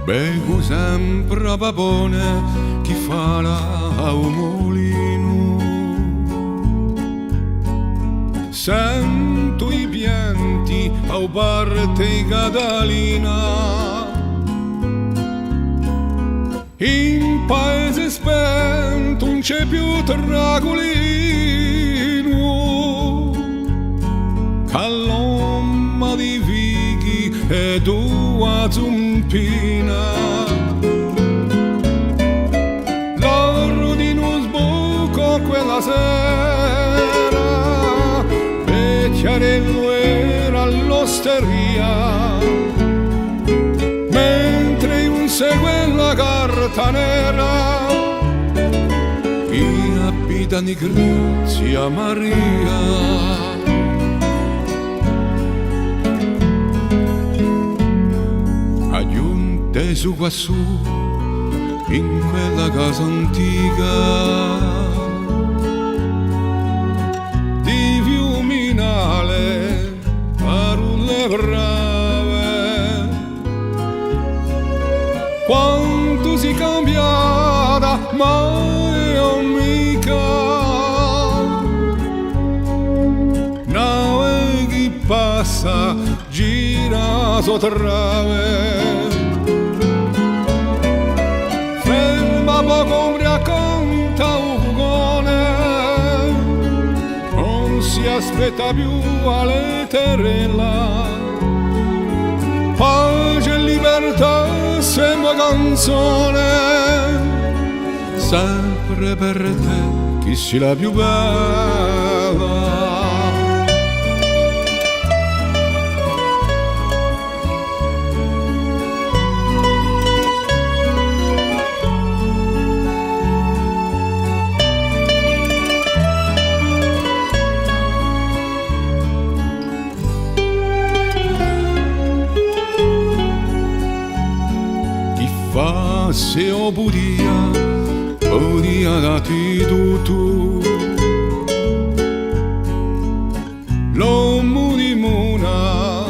Bevo sempre a papone chi fa la mulino. Sento i pianti a parte Catalina. In paese spento non c'è più Dragolino. Calomma di Vighi e tua zumpina. L'oro di uno sbuco quella sera, Vecchiarello era all'osteria, mentre un segue la carta nera, chi abita di Grazia Maria. Su quassù in quella casa antica di Viuminale, parole brave, quanto si cambiata mai amica, nave chi passa gira sottrave. Poco mi racconta un fugone, non si aspetta più all'eterella. Pace e libertà sembra canzone, sempre per te chi sia la più bella. Se o podia dati tutto, l'uomo di Muna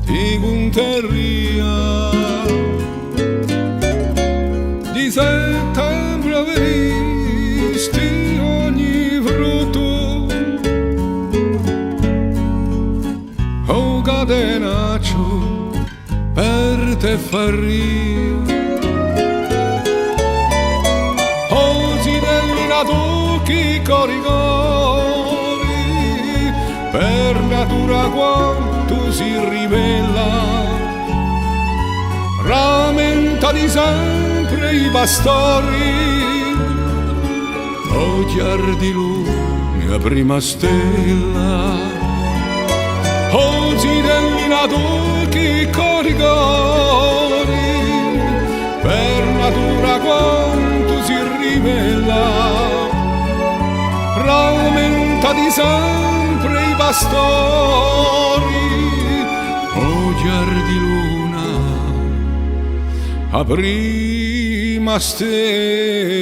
ti conterria, di settembre veristi ogni frutto, o catenaccio per te faria. Chi coricori per natura quanto si rivela, rammenta di sempre i pastori, o chiar di luna prima stella, oggi degli nato chi coricori per natura quanto si rivela, rammenta di sempre i pastori, o chiar di luna a prima stella.